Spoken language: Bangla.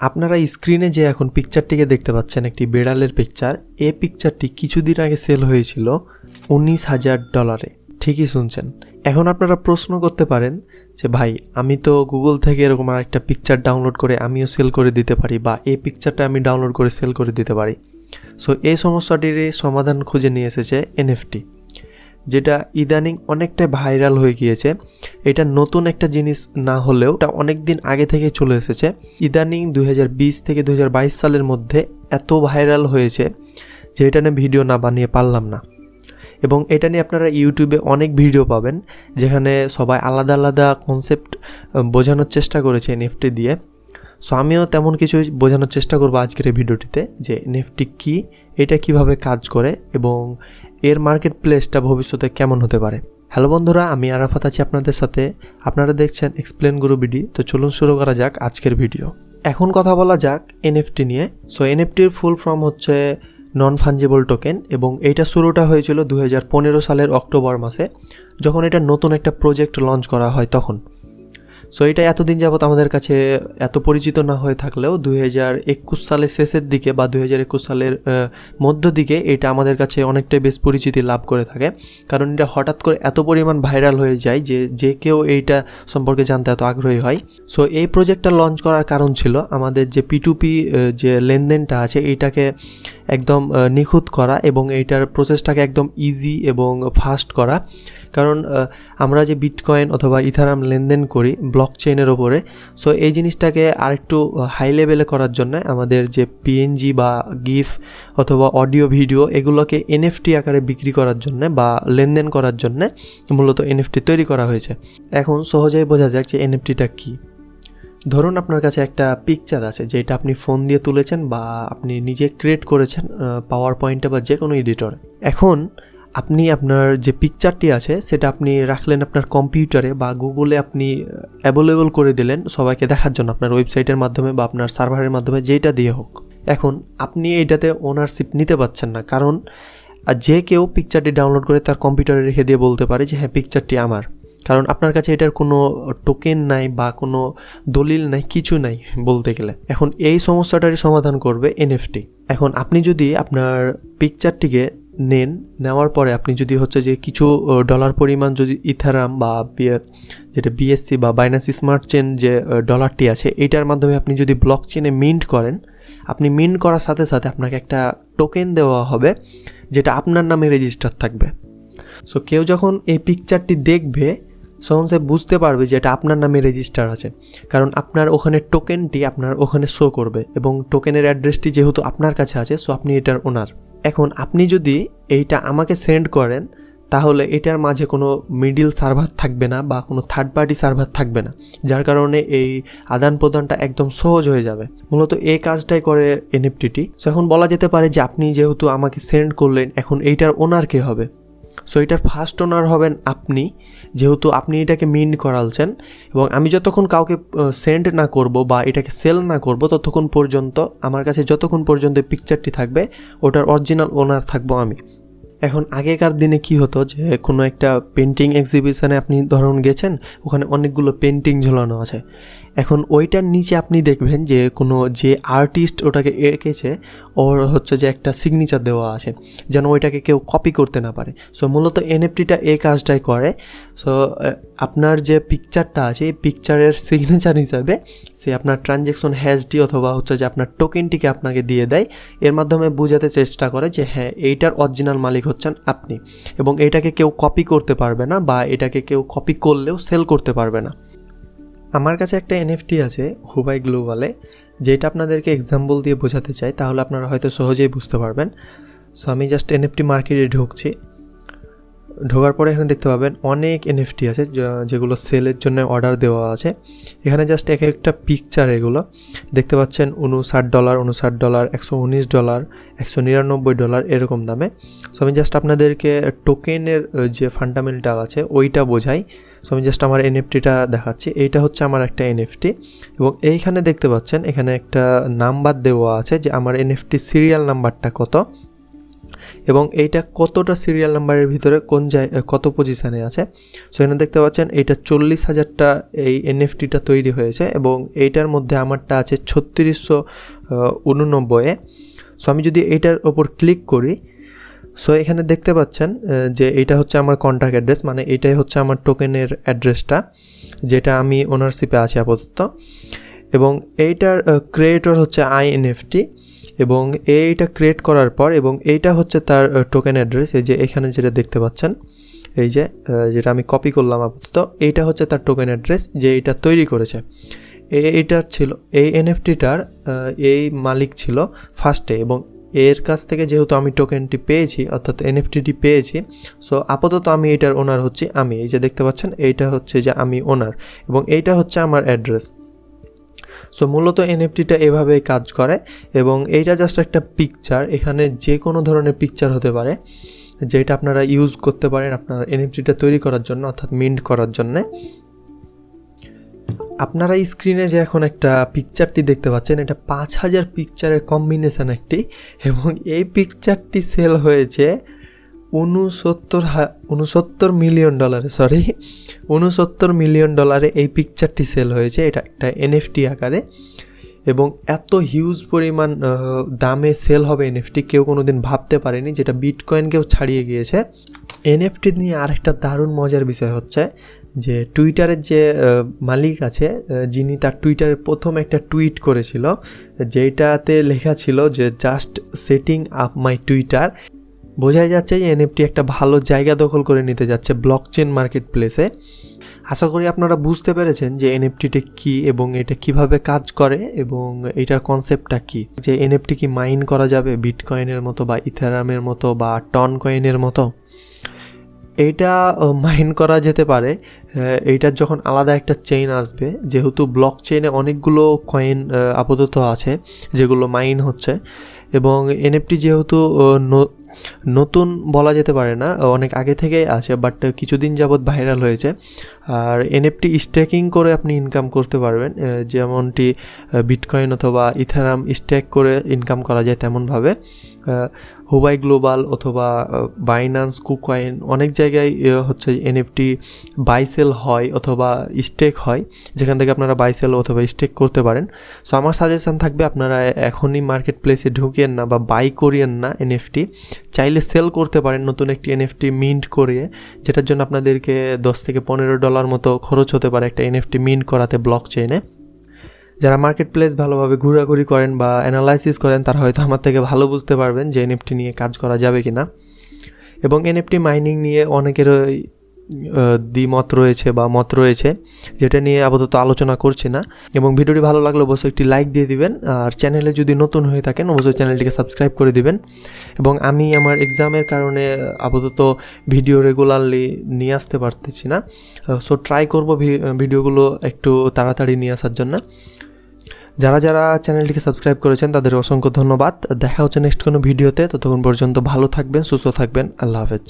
আপনারা স্ক্রিনে যে এখন পিকচারটিকে দেখতে পাচ্ছেন, একটি বেড়ালের পিকচার, এই পিকচারটি কিছুদিন আগে সেল হয়েছিল $19,000। ঠিকই শুনছেন। এখন আপনারা প্রশ্ন করতে পারেন যে ভাই, আমি তো গুগল থেকে এরকম আরেকটা পিকচার ডাউনলোড করে আমিও সেল করে দিতে পারি, বা এই পিকচারটা আমি ডাউনলোড করে সেল করে দিতে পারি। সো এই সমস্যাটির সমাধান খুঁজে নিয়ে এসেছে NFT, যেটা ইদানিং অনেকটা ভাইরাল হয়ে গিয়েছে। এটা নতুন একটা জিনিস না হলেও এটা অনেক দিন আগে থেকে চলে এসেছে। ইদানিং 2020 থেকে 2022 সালের মধ্যে এত ভাইরাল হয়েছে যে এটা নিয়ে ভিডিও না বানিয়ে পারলাম না। এবং এটা নিয়ে আপনারা ইউটিউবে অনেক ভিডিও পাবেন, যেখানে সবাই আলাদা আলাদা কনসেপ্ট বোঝানোর চেষ্টা করেছে NFT দিয়ে। সো আমিও তেমন কিছু বোঝানোর চেষ্টা করবো আজকের এই ভিডিওটিতে, যে NFT কী, এটা কিভাবে কাজ করে এবং এর মার্কেট প্লেসটা ভবিষ্যতে কেমন হতে পারে। হ্যালো বন্ধুরা, আমি আরাফাত আছি আপনাদের সাথে। আপনারা দেখছেন এক্সপ্লেন গুরু বিডি। তো চলুন শুরু করা যাক আজকের ভিডিও। এখন কথা বলা যাক NFT নিয়ে। সো NFTর ফুল ফর্ম হচ্ছে নন ফাঞ্জিবল টোকেন, এবং এইটা শুরুটা হয়েছিল 2015 সালের অক্টোবর মাসে, যখন এটা নতুন একটা প্রজেক্ট লঞ্চ করা হয় তখন। সো এটা এতদিন যাবত আমাদের কাছে এত পরিচিত না হয়ে থাকলেও 2021 সালের শেষের দিকে বা 2021 সালের মধ্য দিকে এটা আমাদের কাছে অনেকটাই বেশ পরিচিতি লাভ করে থাকে, কারণ এটা হঠাৎ করে এত পরিমাণ ভাইরাল হয়ে যায় যে কেউ এইটা সম্পর্কে জানতে এত আগ্রহী হয়। সো এই প্রজেক্টটা লঞ্চ করার কারণ ছিল আমাদের যে P2P যে লেনদেনটা আছে এইটাকে একদম নিখুঁত করা, এবং এইটার প্রসেসটাকে একদম ইজি এবং ফাস্ট করা। কারণ আমরা যে বিটকয়েন অথবা ইথারাম লেনদেন করি ব্লক চেইনের ওপরে, সো এই জিনিসটাকে আরেকটু হাই লেভেলে করার জন্য আমাদের যে PNG বা গিফ অথবা অডিও ভিডিও এগুলোকে NFT আকারে বিক্রি করার জন্য বা লেনদেন করার জন্য মূলত NFT তৈরি করা হয়েছে। এখন সহজেই বোঝা যাক যে NFTটা কী। ধরুন আপনার কাছে একটা পিকচার আছে যেটা আপনি ফোন দিয়ে তুলেছেন বা আপনি নিজে ক্রিয়েট করেছেন পাওয়ার পয়েন্টে বা যে কোনো এডিটরে। এখন আপনি আপনার যে পিকচারটি আছে সেটা আপনি রাখলেন আপনার কম্পিউটারে বা গুগলে, আপনি অ্যাভেলেবল করে দিলেন সবাইকে দেখার জন্য আপনার ওয়েবসাইটের মাধ্যমে বা আপনার সার্ভারের মাধ্যমে, যেটা দিয়ে হোক। এখন আপনি এইটাতে ওনারশিপ নিতে পারছেন না, কারণ যে কেউ পিকচারটি ডাউনলোড করে তার কম্পিউটারে রেখে দিয়ে বলতে পারে যে হ্যাঁ পিকচারটি আমার, কারণ আপনার কাছে এটার কোনো টোকেন নাই বা কোনো দলিল নাই, কিছু নাই বলতে গেলে। এখন এই সমস্যাটারই সমাধান করবে NFT। এখন আপনি যদি আপনার পিকচারটিকে নেওয়ার পরে আপনি যদি হচ্ছে যে কিছু ডলার পরিমাণ যদি ইথারাম বা যেটা BSC বা বাইন্যান্স স্মার্ট চেন যে ডলারটি আছে এইটার মাধ্যমে আপনি যদি ব্লক চেনে মিন্ট করেন, আপনি মিন্ট করার সাথে সাথে আপনাকে একটা টোকেন দেওয়া হবে যেটা আপনার নামে রেজিস্টার থাকবে। সো কেউ যখন এই পিকচারটি দেখবে তখন সে বুঝতে পারবে যে এটা আপনার নামে রেজিস্টার আছে, কারণ আপনার ওখানে টোকেনটি আপনার ওখানে শো করবে, এবং টোকেনের অ্যাড্রেসটি যেহেতু আপনার কাছে আছে, সো আপনি এটার ওনার। এখন আপনি যদি এইটা আমাকে সেন্ড করেন, তাহলে এটার মাঝে কোনো মিডিল সার্ভার থাকবে না বা কোনো থার্ড পার্টি সার্ভার থাকবে না, যার কারণে এই আদান প্রদানটা একদম সহজ হয়ে যাবে। মূলত এই কাজটাই করে NFTটি। সো এখন বলা যেতে পারে যে আপনি যেহেতু আমাকে সেন্ড করলেন, এখন এইটার ওনার কে হবে? সো এটার ফার্স্ট ওনার হবেন আপনি, যেহেতু আপনি এটাকে মিন্ট করালছেন, এবং আমি যতক্ষণ কাউকে সেন্ড না করব বা এটাকে সেল না করব ততক্ষণ পর্যন্ত আমার কাছে যতক্ষণ পর্যন্ত পিকচারটি থাকবে ওটার অরিজিনাল ওনার থাকবো আমি। এখন আগেকার দিনে কি হতো, যে কোনো একটা পেন্টিং এক্সিবিশনে আপনি ধরুন গেছেন, ওখানে অনেকগুলো পেন্টিং ঝোলানো আছে। এখন ওইটার নিচে আপনি দেখবেন যে কোনো যে আর্টিস্ট ওটাকে এঁকেছে ওর হচ্ছে যে একটা সিগনেচার দেওয়া আছে, যেন ওইটাকে কেউ কপি করতে না পারে। সো মূলত NFTটা এই কাজটাই করে। সো আপনার যে পিকচারটা আছে এই পিকচারের সিগনেচার হিসাবে সে আপনার ট্রানজ্যাকশন হ্যাশটি অথবা হচ্ছে যে আপনার টোকেনটিকে আপনাকে দিয়ে দেয়। এর মাধ্যমে বোঝাতে চেষ্টা করে যে হ্যাঁ এইটার অরিজিনাল মালিক হচ্ছেন আপনি, এবং এটাকে কেউ কপি করতে পারবে না বা এটাকে কেউ কপি করলেও সেল করতে পারবে না। আমার কাছে একটা NFT আছে হুবাই গ্লোবালে, যেটা আপনাদেরকে এক্সাম্পল দিয়ে বোঝাতে চাই, তাহলে আপনারা হয়তো সহজেই বুঝতে পারবেন। সো আমি জাস্ট NFT মার্কেটে ঢুকছি। ঢোকার পরে এখানে দেখতে পাবেন অনেক NFT আছে যেগুলো সেলের জন্য অর্ডার দেওয়া আছে। এখানে জাস্ট এক একটা পিকচার এগুলো দেখতে পাচ্ছেন $59, $59, $119, $199 এরকম দামে। সো আমি জাস্ট আপনাদেরকে টোকেনের যে ফান্ডামেন্টাল আছে ওইটা বোঝাই। সো আমি জাস্ট আমার NFTটা দেখাচ্ছি। এইটা হচ্ছে আমার একটা NFT, এবং এইখানে দেখতে পাচ্ছেন এখানে একটা নাম্বার দেওয়া আছে যে আমার NFT সিরিয়াল নাম্বারটা কত। এবং এইটা কতটা সিরিয়াল নাম্বারের ভিতরে কত পজিশানে আছে। সো এখানে দেখতে পাচ্ছেন এইটা 40,000টা এই এনএফটিটা তৈরি হয়েছে এবং এইটার মধ্যে আমারটা আছে 3689-এ। সো আমি যদি এইটার ওপর ক্লিক করি, সো এখানে দেখতে পাচ্ছেন যে এইটা হচ্ছে আমার কন্ট্যাক্ট অ্যাড্রেস, মানে এটাই হচ্ছে আমার টোকেনের অ্যাড্রেসটা যেটা আমি ওনারশিপে আছি আপাতত। এবং এইটার ক্রিয়েটর হচ্ছে INFT এবং এইটা ক্রিয়েট করার পর এবং এইটা হচ্ছে তার টোকেন অ্যাড্রেস। এই যে এখানে যেটা দেখতে পাচ্ছেন, এই যে যেটা আমি কপি করলাম আপাতত, এইটা হচ্ছে তার টোকেন অ্যাড্রেস যে এটা তৈরি করেছে। এইটার ছিল এই এনএফটিটার এই মালিক ছিল ফার্স্টে এবং এর কাছ থেকে যেহেতু আমি টোকেনটি পেয়েছি অর্থাৎ এনএফটিটি পেয়েছি, সো আপাতত আমি এটার ওনার হচ্ছে আমি। এই যে দেখতে পাচ্ছেন এইটা হচ্ছে যে আমি ওনার এবং এইটা হচ্ছে আমার অ্যাড্রেস। সো মূলত এনএফটিটা এভাবেই কাজ করে এবং এইটা জাস্ট একটা পিকচার। এখানে যে কোনো ধরনের পিকচার হতে পারে যেটা আপনারা ইউজ করতে পারেন আপনার এনএফটিটা তৈরি করার জন্য অর্থাৎ মিন্ট করার জন্যে। আপনারা স্ক্রিনে যে এখন একটা পিকচারটি দেখতে পাচ্ছেন, এটা 5000 পিকচারের কম্বিনেশান একটি এবং এই পিকচারটি সেল হয়েছে $69 মিলিয়ন, $69 মিলিয়ন এই পিকচারটি সেল হয়েছে। এটা একটা এনএফটি আকারে এবং এত হিউজ পরিমাণ দামে সেল হবে এনএফটি কেউ কোনো দিন ভাবতে পারেনি, যেটা বিটকয়েনকেও ছাড়িয়ে গিয়েছে। এনএফটি নিয়ে আরেকটা দারুণ মজার বিষয় হচ্ছে যে টুইটারের যে মালিক আছে যিনি তার টুইটারে প্রথম একটা টুইট করেছিল যেটাতে লেখা ছিল যে just setting up my Twitter. বোঝাই যাচ্ছে যে এনএফটি একটা ভালো জায়গা দখল করে নিতে যাচ্ছে ব্লকচেন মার্কেট প্লেসে। আশা করি আপনারা বুঝতে পেরেছেন যে এনএফটিটা কী এবং এটা কিভাবে কাজ করে এবং এটার কনসেপ্টটা কী। যে এনএফটি কি মাইন করা যাবে বিটকয়েনের মতো বা ইথেরিয়ামের মতো বা টন কয়েনের মতো? এইটা মাইন করা যেতে পারে। এইটার যখন আলাদা একটা চেইন আসবে, যেহেতু ব্লক চেইনে অনেকগুলো কয়েন আপাতত আছে যেগুলো মাইন হচ্ছে এবং এনএফটি যেহেতু নতুন বলা যেতে পারে না, অনেক আগে থেকেই আছে, বাট কিছুদিন যাবৎ ভাইরাল হয়েছে। আর এনএফটি স্টেকিং করে আপনি ইনকাম করতে পারবেন, যেমনটি বিটকয়েন অথবা ইথেরিয়াম স্টেক করে ইনকাম করা যায় তেমনভাবে হুবাই গ্লোবাল অথবা বাইন্যান্স কুকয়েন অনেক জায়গায় হচ্ছে এনএফটি বাইসেল হয় অথবা স্টেক হয়, যেখান থেকে আপনারা বাইসেল অথবা স্টেক করতে পারেন। সো আমার সাজেশান থাকবে আপনারা এখনই মার্কেট প্লেসে ঢুকিয়েন না বা বাই করিয়েন না এনএফটি, চাইলে সেল করতে পারেন নতুন একটি এনএফটি মিন্ট করিয়ে, যেটার জন্য আপনাদেরকে $10 থেকে $15 মতো খরচ হতে পারে একটা এনএফটি মিন্ট করাতে ব্লক চেইনে। যারা মার্কেট প্লেস ভালোভাবে ঘোরাঘুরি করেন বা অ্যানালাইসিস করেন তারা হয়তো আমার থেকে ভালো বুঝতে পারবেন যে এনএফটি নিয়ে কাজ করা যাবে কি না। এবং এনএফটি মাইনিং নিয়ে অনেকেরই দ্বিমত রয়েছে বা মত রয়েছে, যেটা নিয়ে আপাতত আলোচনা করছি না। এবং ভিডিওটি ভালো লাগলে অবশ্যই একটি লাইক দিয়ে দিবেন, আর চ্যানেলে যদি নতুন হয়ে থাকেন অবশ্যই চ্যানেলটিকে সাবস্ক্রাইব করে দিবেন। এবং আমি আমার এক্সামের কারণে আপাতত ভিডিও রেগুলারলি নিয়ে আসতে পারতেছি না, সো ট্রাই করব ভিডিওগুলো একটু তাড়াতাড়ি নিয়ে আসার জন্য। যারা যারা চ্যানেলটিকে সাবস্ক্রাইব করেছেন তাদের অসংখ্য ধন্যবাদ। দেখা হচ্ছে নেক্সট কোনো ভিডিওতে, ততক্ষণ পর্যন্ত ভালো থাকবেন, সুস্থ থাকবেন। আল্লাহ হাফেজ।